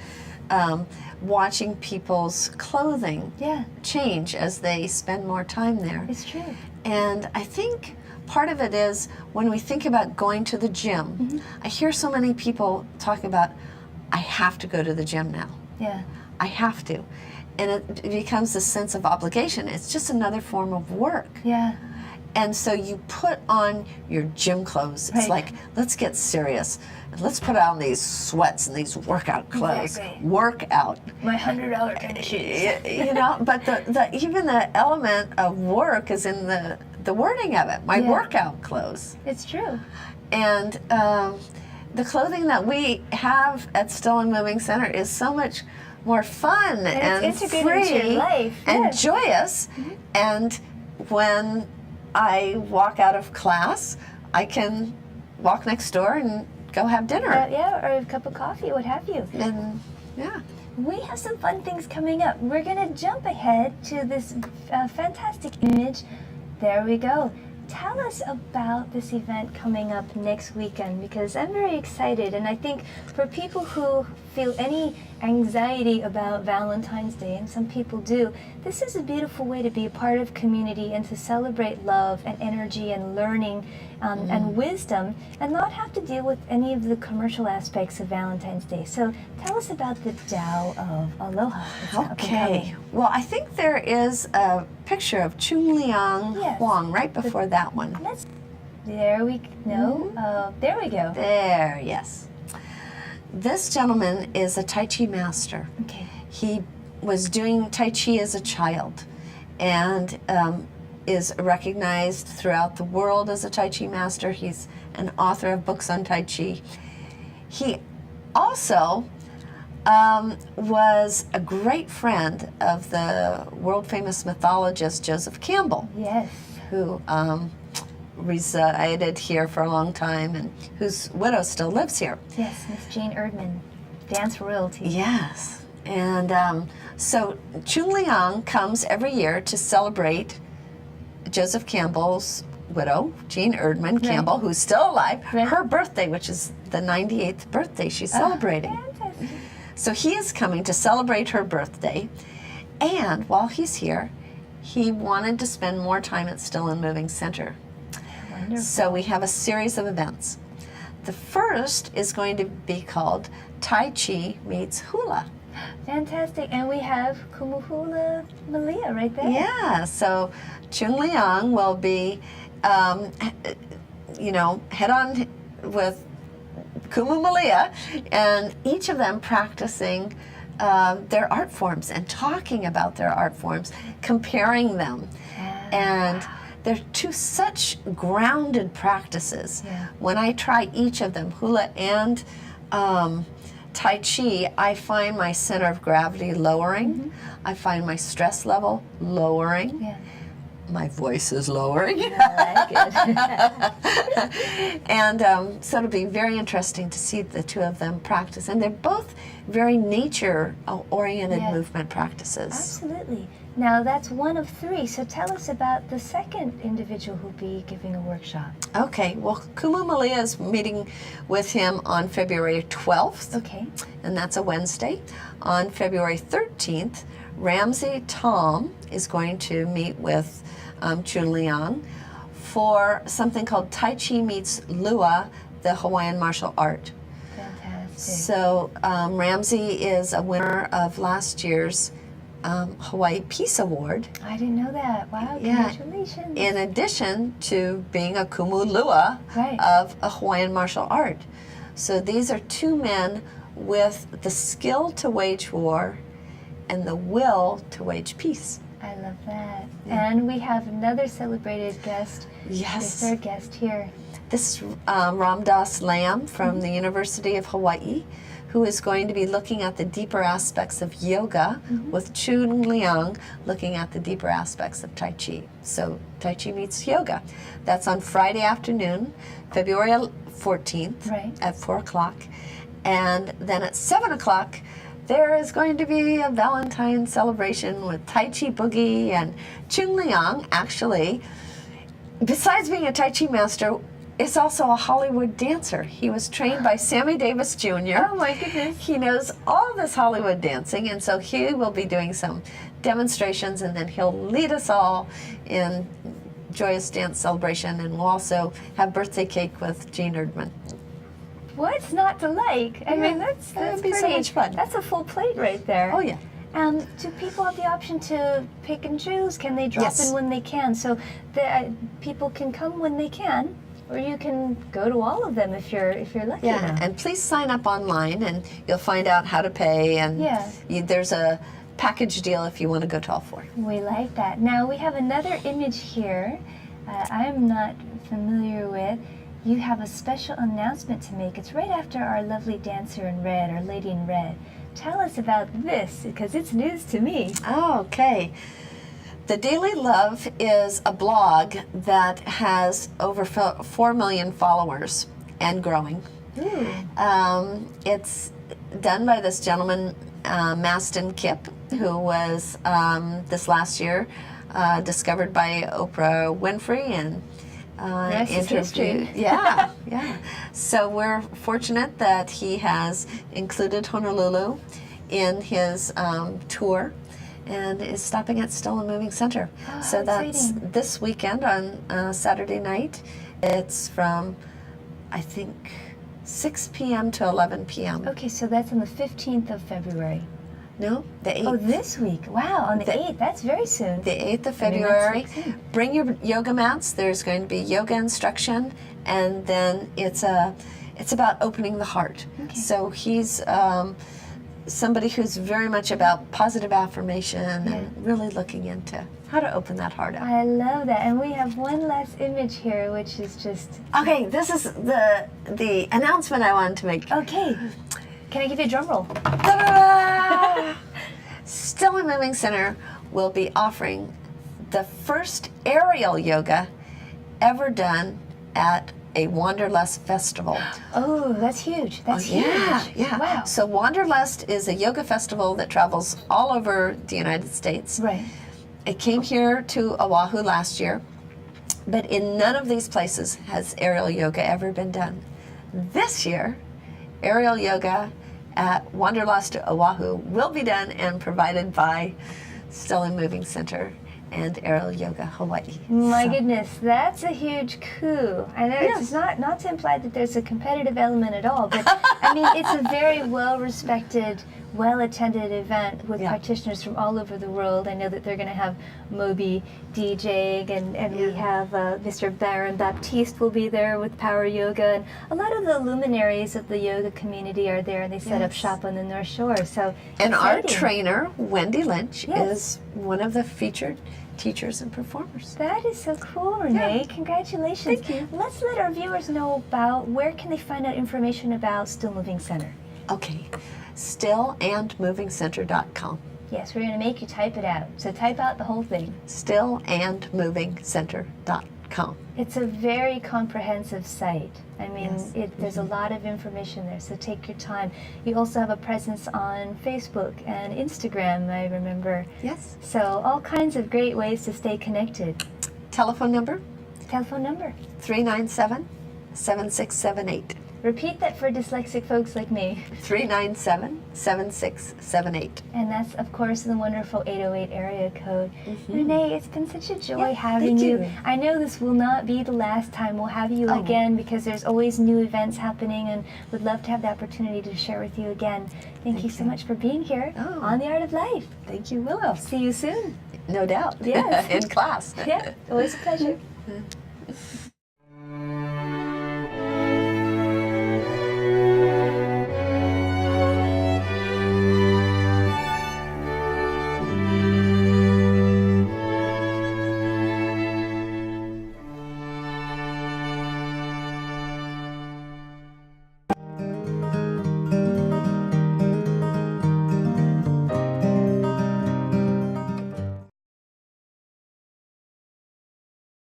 [SPEAKER 2] watching people's clothing change as they spend more time there.
[SPEAKER 1] It's true.
[SPEAKER 2] And I think part of it is when we think about going to the gym, I hear so many people talk about, I have to go to the gym now.
[SPEAKER 1] Yeah.
[SPEAKER 2] I have to. And it becomes a sense of obligation. It's just another form of work.
[SPEAKER 1] Yeah.
[SPEAKER 2] And so you put on your gym clothes. It's like, let's get serious. Let's put on these sweats and these workout clothes.
[SPEAKER 1] Exactly.
[SPEAKER 2] Work out.
[SPEAKER 1] My $100 tennis shoes.
[SPEAKER 2] You know, but even the element of work is in the wording of it. My workout clothes.
[SPEAKER 1] It's true.
[SPEAKER 2] And the clothing that we have at Still and Moving Center is so much more fun and
[SPEAKER 1] it's integrated
[SPEAKER 2] free
[SPEAKER 1] into your life.
[SPEAKER 2] and joyous. And when I walk out of class, I can walk next door and go have dinner.
[SPEAKER 1] Or a cup of coffee, what have you.
[SPEAKER 2] And
[SPEAKER 1] We have some fun things coming up. We're going to jump ahead to this fantastic image. There we go. Tell us about this event coming up next weekend, because I'm very excited, and I think for people who feel any anxiety about Valentine's Day, and some people do, this is a beautiful way to be a part of community and to celebrate love and energy and learning and wisdom, and not have to deal with any of the commercial aspects of Valentine's Day. So tell us about the Tao of Aloha. It's up and
[SPEAKER 2] okay.
[SPEAKER 1] coming.
[SPEAKER 2] Well, I think there is a picture of Chung Liang Huang right before that one.
[SPEAKER 1] There we go.
[SPEAKER 2] There, yes. This gentleman is a Tai Chi master.
[SPEAKER 1] Okay.
[SPEAKER 2] He was doing Tai Chi as a child and is recognized throughout the world as a Tai Chi master. He's an author of books on Tai Chi. He also was a great friend of the world-famous mythologist Joseph Campbell.
[SPEAKER 1] Yes.
[SPEAKER 2] Who resided here for a long time and whose widow still lives here.
[SPEAKER 1] Yes, Miss Jane Erdman, dance royalty.
[SPEAKER 2] Yes. And so Chung Liang comes every year to celebrate Joseph Campbell's widow, Jean Erdman Campbell, who's still alive, her birthday, which is the 98th birthday she's celebrating.
[SPEAKER 1] Fantastic.
[SPEAKER 2] So he is coming to celebrate her birthday, and while he's here, he wanted to spend more time at Still and Moving Center.
[SPEAKER 1] Wonderful.
[SPEAKER 2] So we have a series of events. The first is going to be called Tai Chi Meets Hula.
[SPEAKER 1] Fantastic. And we have Kumuhula Malia right there.
[SPEAKER 2] Yeah, so Chung Liang will be, head on with Kumu Malia, and each of them practicing their art forms and talking about their art forms, comparing them. And they're two such grounded practices.
[SPEAKER 1] Yeah.
[SPEAKER 2] When I try each of them, hula and Tai Chi, I find my center of gravity lowering. I find my stress level lowering.
[SPEAKER 1] Yeah.
[SPEAKER 2] My voice is lowering.
[SPEAKER 1] I like it.
[SPEAKER 2] And so it'll be very interesting to see the two of them practice. And they're both very nature-oriented
[SPEAKER 1] Yeah.
[SPEAKER 2] movement practices.
[SPEAKER 1] Absolutely. Now that's one of three. So tell us about the second individual who'll be giving a workshop.
[SPEAKER 2] Okay, well, Kumu Malia is meeting with him on February 12th,
[SPEAKER 1] Okay.
[SPEAKER 2] and that's a Wednesday. On February 13th, Ramsey Tom is going to meet with Chun Liang for something called Tai Chi meets Lua, the Hawaiian martial art.
[SPEAKER 1] Fantastic.
[SPEAKER 2] So Ramsey is a winner of last year's Hawaii Peace Award,
[SPEAKER 1] I didn't know that. Wow,
[SPEAKER 2] Yeah.
[SPEAKER 1] congratulations.
[SPEAKER 2] in addition to being a Kumu Lua
[SPEAKER 1] Right.
[SPEAKER 2] of a Hawaiian martial art. So these are two men with the skill to wage war and the will to wage peace.
[SPEAKER 1] I love that. And we have another celebrated guest, the
[SPEAKER 2] Yes.
[SPEAKER 1] third guest here.
[SPEAKER 2] This is Ramdas Lam from the University of Hawaii, who is going to be looking at the deeper aspects of yoga, with Chun Liang looking at the deeper aspects of Tai Chi. So Tai Chi meets yoga. That's on Friday afternoon, February 14th
[SPEAKER 1] Right.
[SPEAKER 2] at 4 o'clock. And then at 7 o'clock, there is going to be a Valentine's celebration with Tai Chi Boogie, and Chun Liang actually, besides being a Tai Chi master, is also a Hollywood dancer. He was trained by Sammy Davis Jr.
[SPEAKER 1] Oh my goodness.
[SPEAKER 2] He knows all this Hollywood dancing, and so he will be doing some demonstrations, and then he'll lead us all in joyous dance celebration, and we'll also have birthday cake with Gene Erdman.
[SPEAKER 1] What's not to like? I mean, that's
[SPEAKER 2] that'd be so
[SPEAKER 1] pretty,
[SPEAKER 2] much fun.
[SPEAKER 1] That's a full plate right there.
[SPEAKER 2] Oh yeah.
[SPEAKER 1] Do people have the option to pick and choose? Can they drop
[SPEAKER 2] Yes.
[SPEAKER 1] in when they can? So people can come when they can, or you can go to all of them if you're lucky
[SPEAKER 2] Yeah,
[SPEAKER 1] enough.
[SPEAKER 2] and please sign up online, and you'll find out how to pay, and
[SPEAKER 1] Yeah.
[SPEAKER 2] there's a package deal if you want to go to all four.
[SPEAKER 1] We like that. Now we have another image here I'm not familiar with. You have a special announcement to make. It's right after our lovely dancer in red, our lady in red. Tell us about this, because it's news to me.
[SPEAKER 2] Oh, okay. The Daily Love is a blog that has over 4 million followers and growing.
[SPEAKER 1] Ooh.
[SPEAKER 2] It's done by this gentleman, Maston Kip, who was this last year discovered by Oprah Winfrey and
[SPEAKER 1] Rest is history.
[SPEAKER 2] Yeah, yeah. So we're fortunate that he has included Honolulu in his tour, and is stopping at Still and Moving Center.
[SPEAKER 1] Oh,
[SPEAKER 2] So
[SPEAKER 1] how
[SPEAKER 2] that's
[SPEAKER 1] exciting.
[SPEAKER 2] this weekend on Saturday night. It's from, I think, 6 p.m. to 11 p.m.
[SPEAKER 1] Okay, so that's on the 15th of February.
[SPEAKER 2] No, the 8th.
[SPEAKER 1] Oh, this week. Wow, on the 8th. That's very soon.
[SPEAKER 2] The 8th of
[SPEAKER 1] I mean, that's
[SPEAKER 2] February.
[SPEAKER 1] like soon.
[SPEAKER 2] Bring your yoga mats. There's going to be yoga instruction, and then it's about opening the heart.
[SPEAKER 1] Okay.
[SPEAKER 2] So he's somebody who's very much about positive affirmation and really looking into how to open that heart up.
[SPEAKER 1] I love that. And we have one last image here, which is just...
[SPEAKER 2] Okay, this is the announcement I wanted to make.
[SPEAKER 1] Okay. Can I give you a drum roll?
[SPEAKER 2] Ta-da! Still and Moving Center will be offering the first aerial yoga ever done at a Wanderlust festival.
[SPEAKER 1] Oh, that's huge. That's
[SPEAKER 2] Yeah,
[SPEAKER 1] huge.
[SPEAKER 2] yeah.
[SPEAKER 1] Wow.
[SPEAKER 2] So Wanderlust is a yoga festival that travels all over the United States.
[SPEAKER 1] Right.
[SPEAKER 2] It came here to Oahu last year, but in none of these places has aerial yoga ever been done. This year, aerial yoga at Wanderlust Oahu will be done and provided by Still and Moving Center and Aerial Yoga Hawaii.
[SPEAKER 1] My
[SPEAKER 2] So-
[SPEAKER 1] goodness, that's a huge coup. I know it's not to imply that there's a competitive element at all, but I mean, it's a very well-respected, well-attended event with
[SPEAKER 2] Yeah.
[SPEAKER 1] practitioners from all over the world. I know that they're going to have Moby DJing, and we have Mr. Baron Baptiste will be there with Power Yoga, and a lot of the luminaries of the yoga community are there, and they set up
[SPEAKER 2] Yes.
[SPEAKER 1] shop on the North Shore. So
[SPEAKER 2] And our
[SPEAKER 1] exciting.
[SPEAKER 2] trainer, Wendy Lynch,
[SPEAKER 1] Yes.
[SPEAKER 2] is one of the featured teachers and performers.
[SPEAKER 1] That is so cool, Renee. Congratulations.
[SPEAKER 2] Thank you.
[SPEAKER 1] Let's let our viewers know about where can they find out information about Still Moving Center.
[SPEAKER 2] Okay, stillandmovingcenter.com.
[SPEAKER 1] Yes, we're going to make you type it out. So type out the whole thing.
[SPEAKER 2] stillandmovingcenter.com.
[SPEAKER 1] It's a very comprehensive site. I mean, there's a lot of information there, so take your time. You also have a presence on Facebook and Instagram, I remember.
[SPEAKER 2] Yes.
[SPEAKER 1] So all kinds of great ways to stay connected.
[SPEAKER 2] Telephone number,
[SPEAKER 1] Telephone number.
[SPEAKER 2] 397-7678.
[SPEAKER 1] Repeat that for dyslexic folks like me.
[SPEAKER 2] 397-7678.
[SPEAKER 1] And that's, of course, the wonderful 808 area code. Renee, it's been such a joy having
[SPEAKER 2] thank
[SPEAKER 1] you.
[SPEAKER 2] you.
[SPEAKER 1] I know this will not be the last time we'll have you again, because there's always new events happening, and would love to have the opportunity to share with you again. Thank you so much for being here on The Art of Life.
[SPEAKER 2] Thank you, Willow.
[SPEAKER 1] See you soon.
[SPEAKER 2] No doubt.
[SPEAKER 1] Yes.
[SPEAKER 2] In class.
[SPEAKER 1] Yeah, always a pleasure.